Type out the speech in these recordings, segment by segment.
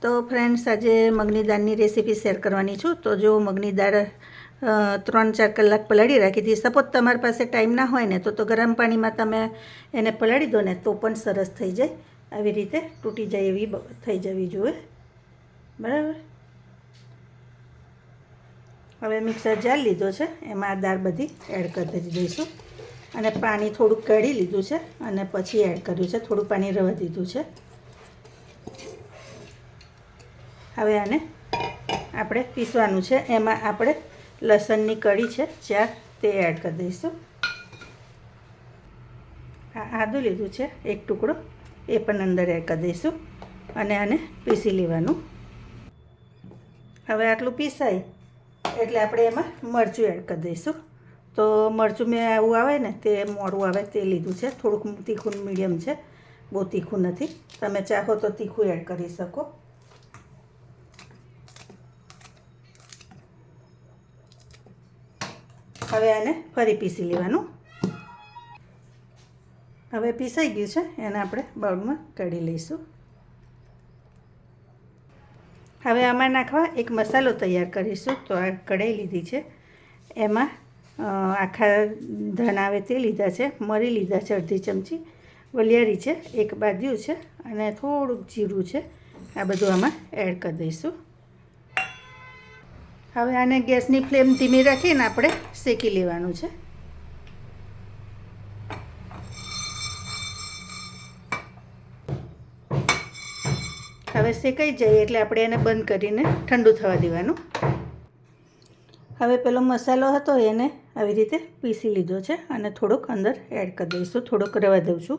તો ફ્રેન્ડ્સ, આજે મગની દાળની રેસીપી શેર કરવાની છું. તો જો મગની દાળ 3-4 કલાક પલાળી રાખી હતી. સપોઝ તમારી પાસે ટાઈમ ના હોય ને તો ગરમ પાણીમાં તમે એને પલાળી દો ને તો પણ સરસ થઈ જાય. આવી રીતે તૂટી જાય એવી થઈ જવી જોઈએ. બરાબર. હવે મિક્સર જાર લીધો છે, એમાં દાળ બધી એડ કરી દઈશું. અને પાણી થોડુંક કાઢી લીધું છે અને પછી એડ કર્યું છે. થોડું પાણી રહેવા દીધું છે. હવે આને આપણે પીસવાનું છે. એમાં આપણે લસણની કળી છે 4, તે એડ કરી દઈશું. આદું લીધું છે 1 ટુકડો, એ પણ અંદર એડ કરી દઈશું અને આને પીસી લેવાનું. હવે આટલું પીસાય એટલે આપણે એમાં મરચું એડ કરી દઈશું. તો મરચું મેં આવું આવે ને તે મોડું આવે તે લીધું છે. થોડુંક તીખું મીડિયમ છે, બહુ તીખું નથી. તમે ચાહો તો તીખું એડ કરી શકો. હવે આને ફરી પીસી લેવાનું. હવે પીસાઈ ગયું છે, એને આપણે બાઉલમાં કાઢી લઈશું. હવે આમાં નાખવા એક મસાલો તૈયાર કરીશું. તો આ કઢાઈ લીધી છે, એમાં આખા ધાણા આવે તે લીધા છે, મરી લીધા છે અડધી ચમચી, વલિયારી છે, 1 બાદિયું છે અને થોડુંક જીરું છે. આ બધું આમાં એડ કરી દઈશું. હવે આને ગેસની ફ્લેમ ધીમી રાખીને આપણે શેકી લેવાનું છે. હવે શેકાઈ જાય એટલે આપણે એને બંધ કરીને ઠંડુ થવા દેવાનું. હવે પેલો મસાલો હતો એને આવી રીતે પીસી લીધો છે અને થોડોક અંદર એડ કરી દઈશું. થોડોક રવા દઉં છું.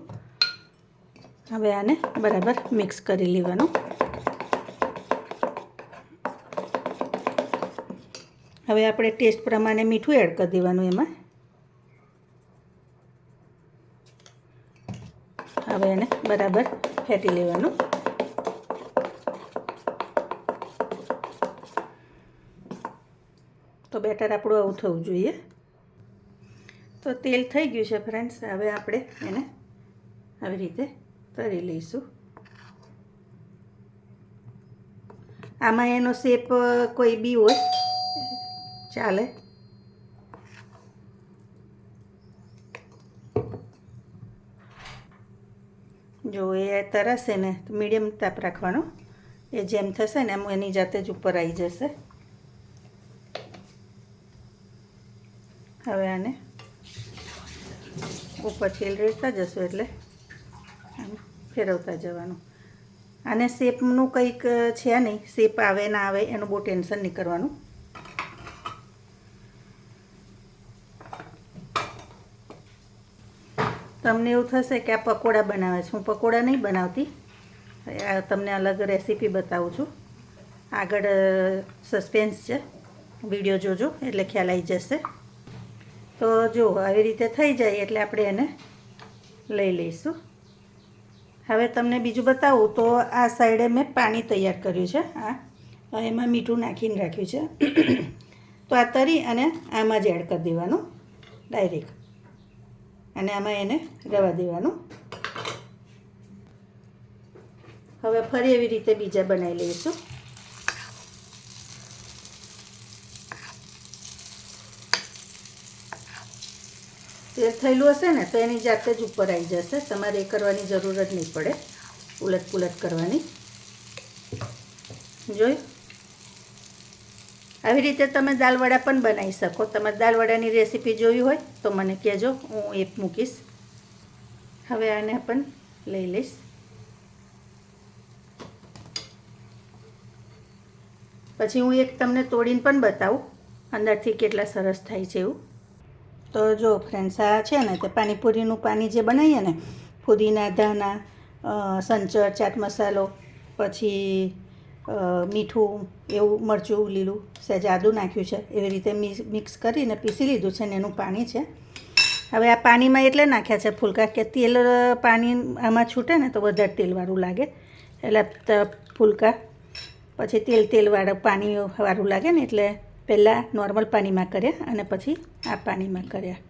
હવે આને બરાબર મિક્સ કરી લેવાનું. હવે આપણે ટેસ્ટ પ્રમાણે મીઠું એડ કરી દેવાનું એમાં. હવે એને બરાબર ફેટી લેવાનું. તો બેટર આપણું આવું થવું જોઈએ. તો તેલ થઈ ગયું છે ફ્રેન્ડ્સ. હવે આપણે એને આવી રીતે તળી લઈશું. આમાં એનો શેપ કોઈ બી હોય ચાલે. જો એ તરાશે ને તો મીડિયમ તાપ રાખવાનો. એ જેમ થશે ને એમ એની જાતે જ ઉપર આવી જશે. હવે આને ઉપર તેલ રેડતા જશું એટલે આમ ફેરવતા જવાનું. આને શેપનું કંઈક છે નહીં, શેપ આવે ના આવે એનું બહુ ટેન્શન નહીં કરવાનું. તમને એવું થશે કે આ પકોડા બનાવે છે. હું પકોડા નહીં બનાવતી, તમને અલગ રેસીપી બતાવું છું. આગળ સસ્પેન્સ છે, વિડીયો જોજો એટલે ખ્યાલ આવી જશે. તો જો આવી રીતે થઈ જાય એટલે આપણે એને લઈ લઈશું. હવે તમને બીજું બતાવું તો આ સાઈડે મેં પાણી તૈયાર કર્યું છે. એમાં મીઠું નાખીને રાખ્યું છે. તો આ તરી અને આમાં જ એડ કરી દેવાનું ડાયરેક્ટ, અને આમાં એને રવા દેવાનું. હવે ફરી એવી રીતે બીજા બનાવી લઈશું. તેલ થયેલું હશે ને તો એની જાતે જ ઉપર આવી જશે. તમારે એ કરવાની જરૂર જ નહીં પડે, ઉલટ કરવાની. જોયું? આવી રીતે તમે દાળવડા પણ બનાવી શકો. તમારે દાળવડાની રેસીપી જોવી હોય તો મને કહેજો, હું એ મૂકીશ. હવે આને પણ લઈ લઈશ. પછી હું એક તમને તોડીને પણ બતાવું અંદરથી કેટલા સરસ થાય છે એવું. તો જો ફ્રેન્ડ્સ, આ છે ને તે પાણીપુરીનું પાણી જે બનાવીએ ને, ફુદીના, ધાણા, સંચળ, ચાટ મસાલો, પછી મીઠું, એવું મરચું લીલું, સહેજ આદું નાખ્યું છે, એવી રીતે મિક્સ કરીને પીસી લીધું છે ને એનું પાણી છે. હવે આ પાણીમાં એટલે નાખ્યા છે ફુલકા કે તેલ પાણી આમાં છૂટે ને તો વધારે તેલવાળું લાગે. એટલે ફુલકા પછી તેલવાળું પાણીવાળું લાગે ને એટલે પહેલાં નોર્મલ પાણીમાં કર્યા અને પછી આ પાણીમાં કર્યા.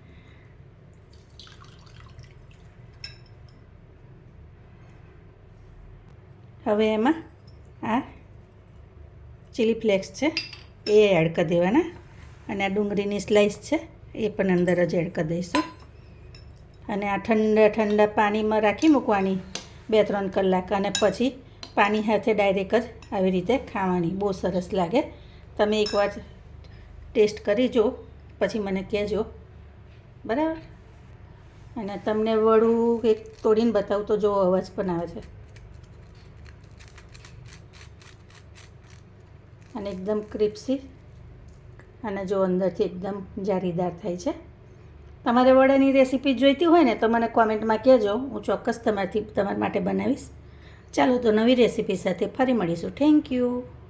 હવે એમાં આ ચીલી ફ્લેક્સ છે એ એડ કરી દેવાના, અને આ ડુંગળીની સ્લાઈસ છે એ પણ અંદર જ એડ કરી દઈશું. અને આ ઠંડા પાણીમાં રાખી મૂકવાની 2-3 કલાક, અને પછી પાણી સાથે ડાયરેક્ટ જ આવી રીતે ખાવાની. બહુ સરસ લાગે. તમે એકવાર ટેસ્ટ કરી જો, પછી મને કહેજો, બરાબર. અને તમને વડું એક તોડીને બતાવું તો જો અવાજ પણ આવે છે, અને એકદમ ક્રિસ્પી, અને જો અંદરથી એકદમ જાળીદાર થાય છે. તમારે વડાની રેસીપી જોઈતી હોય ને તો મને કોમેન્ટમાં કહેજો, હું ચોક્કસ તમારા માટે બનાવીશ. ચાલો તો નવી રેસીપી સાથે ફરી મળીશું. Thank you.